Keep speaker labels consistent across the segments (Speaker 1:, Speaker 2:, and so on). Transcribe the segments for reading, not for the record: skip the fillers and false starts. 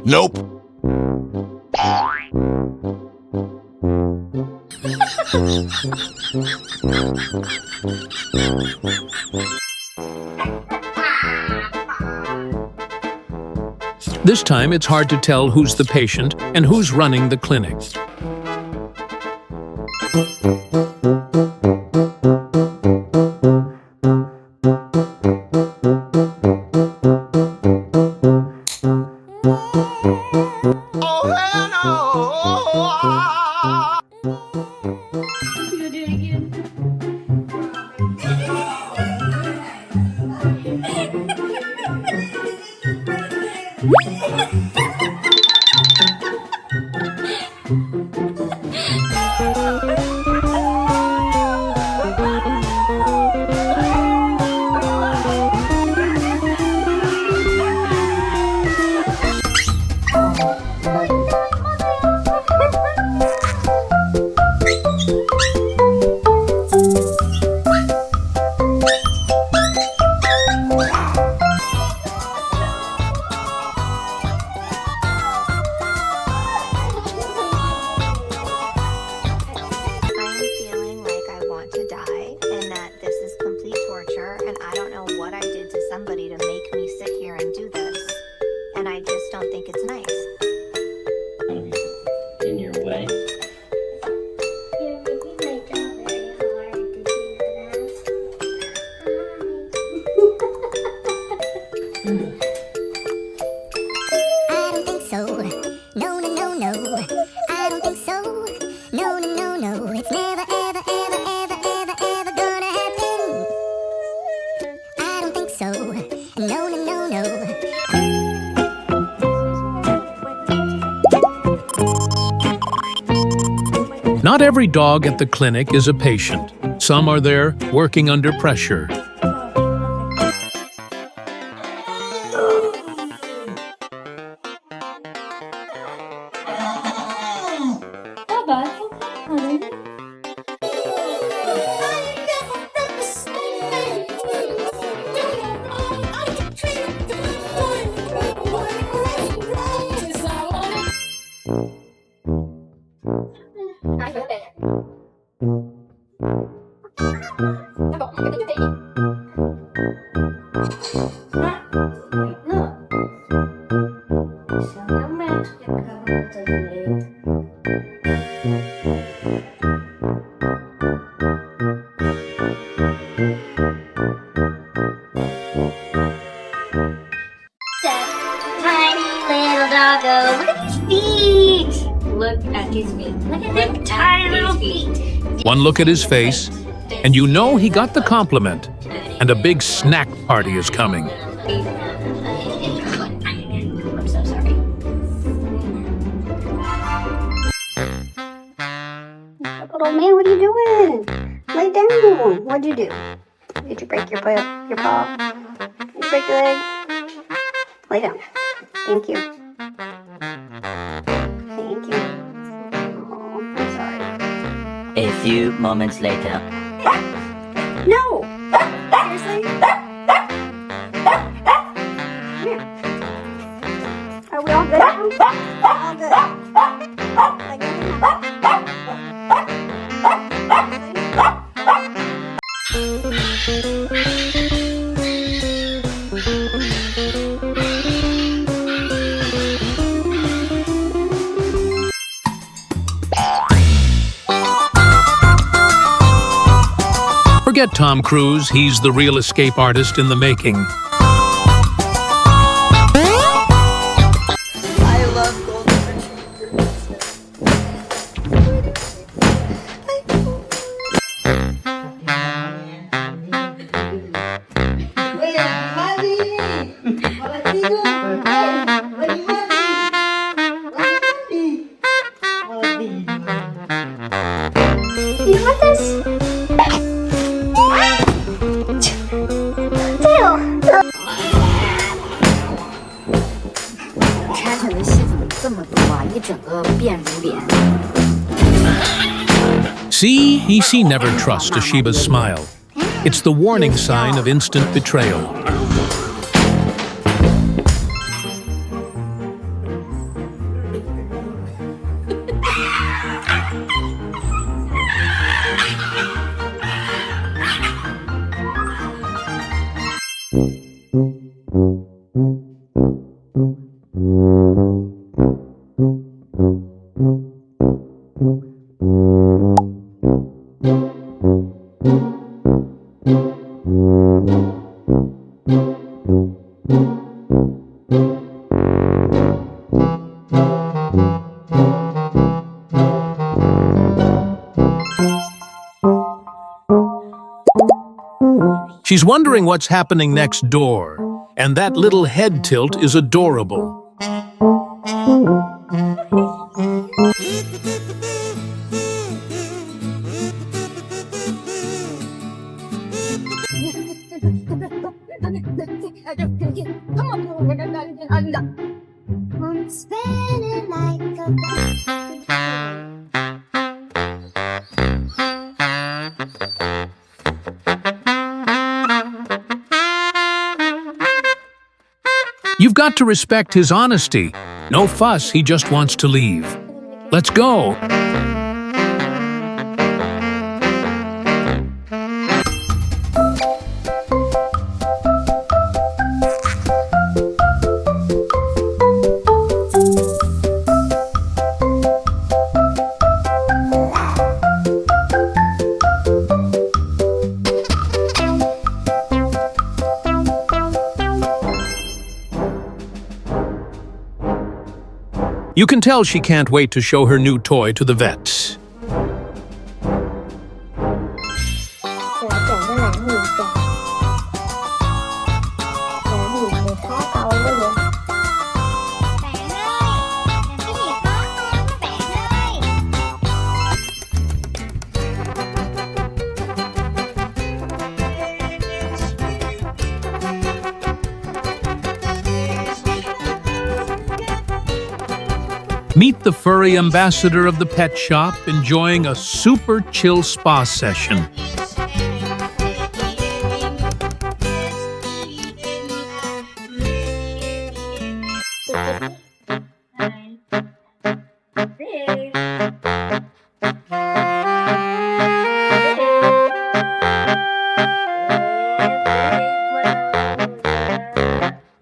Speaker 1: Nope.
Speaker 2: This time it's hard to tell who's the patient and who's running the clinic. Not every dog at the clinic is a patient. Some are there working under pressure. One look at his face, and you know he got the compliment, and a big snack party is coming.
Speaker 3: I'm so sorry. Little man, what are you doing? Lay down. What'd you do? Did you break your paw? Did you break your leg? Lay down. Thank you. Thank you. Oh, I'm sorry.
Speaker 4: A few moments later.
Speaker 3: No! Seriously? Here. Are we all good now? All good. Like,
Speaker 2: Forget Tom Cruise, he's the real escape artist in the making.
Speaker 5: I love golden retrievers.
Speaker 3: you want this?
Speaker 6: 哇，一整个变如脸。
Speaker 2: See, he never trusts Toshiba's smile. It's the warning sign of instant betrayal. She's wondering what's happening next door, and that little head tilt is adorable.
Speaker 7: I'm spinning like a
Speaker 2: You've got to respect his honesty. No fuss, he just wants to leave. Let's go. You can tell she can't wait to show her new toy to the vet.
Speaker 7: 来整个蓝绿色，蓝绿是超高的哟。
Speaker 2: Meet the furry ambassador of the pet shop, enjoying a super chill spa session.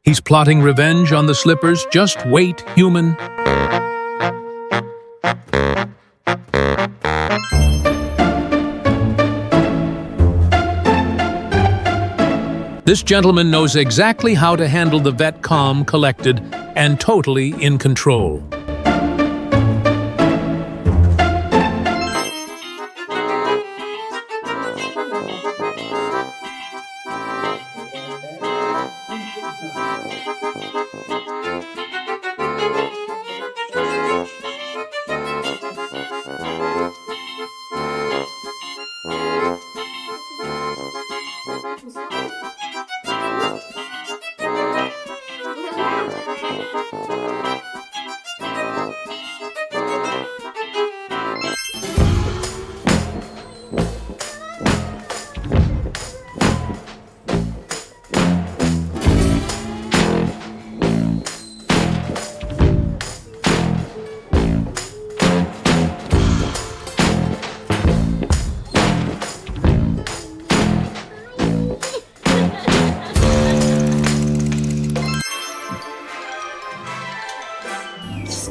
Speaker 2: He's plotting revenge on the slippers. Just wait, human. This gentleman knows exactly how to handle the vet, calm, collected, and totally in control.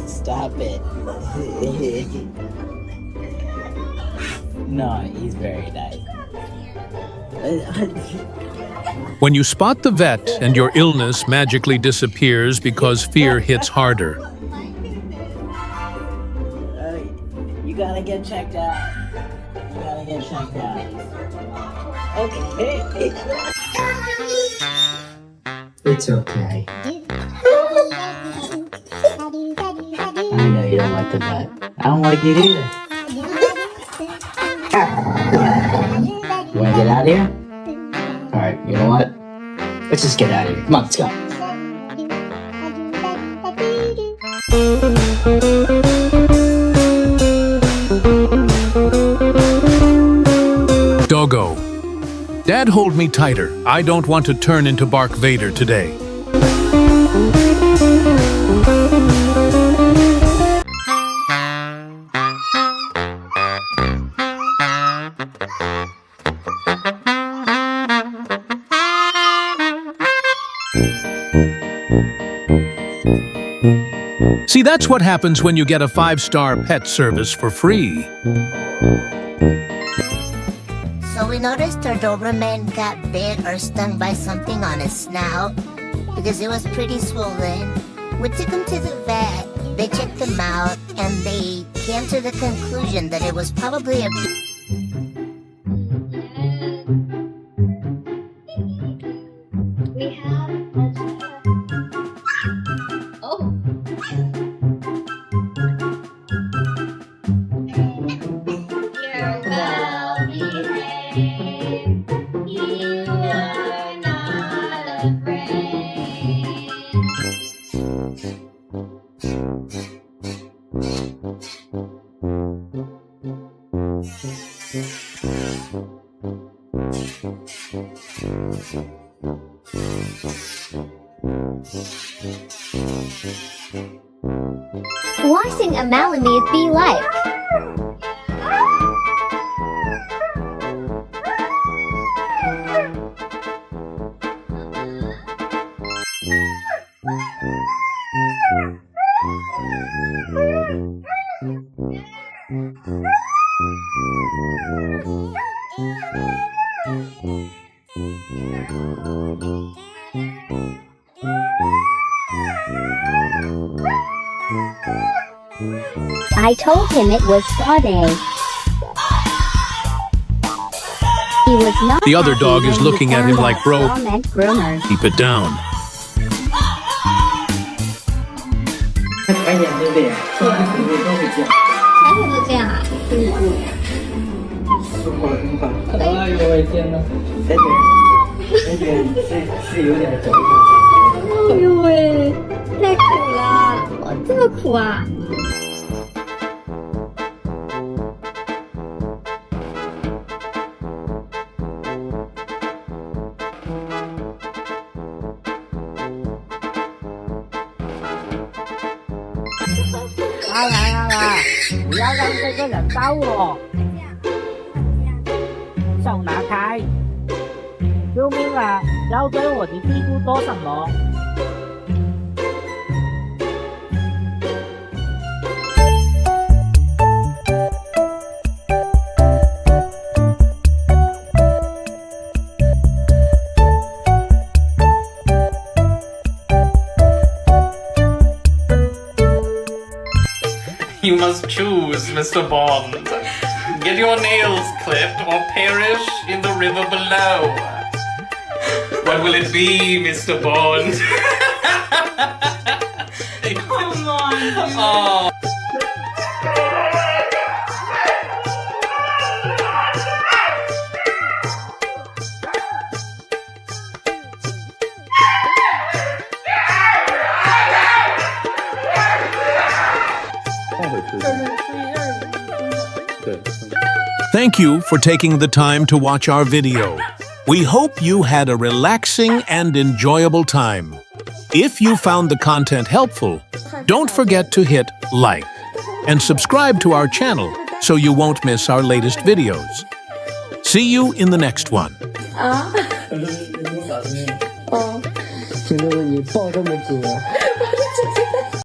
Speaker 8: Stop it. No, he's very nice.
Speaker 2: When you spot the vet and your illness magically disappears because fear hits harder.
Speaker 8: You gotta get checked out. You gotta get checked out. Okay. It's okay. I know you don't like the vet. I don't like it either. You wanna get out of here? Alright, you know what? Let's just get out of here. Come on, let's go.
Speaker 2: Dad, hold me tighter. I don't want to turn into Bark Vader today. See, that's what happens when you get a 5-star pet service for free.
Speaker 9: So we noticed our Doberman got bit or stung by something on his snout because it was pretty swollen. We took him to the vet, they checked him out, and they came to the conclusion that it was probably a...
Speaker 7: We have oh. You're well behaved. You are not afraid.
Speaker 10: Watching a Malamute be like. I told him it was spa day. He was not.
Speaker 2: The other dog is looking at him like, bro,
Speaker 10: groomers.
Speaker 2: keep it down.
Speaker 11: You must choose, Mr. Bond. Get your nails clipped or perish in the river below. What will it be, Mr. Bond? Come on. Oh.
Speaker 2: Thank you for taking the time to watch our video. We hope you had a relaxing and enjoyable time. If you found the content helpful, don't forget to hit like and subscribe to our channel so you won't miss our latest videos. See you in the next one.
Speaker 12: 真的，你抱这么紧啊？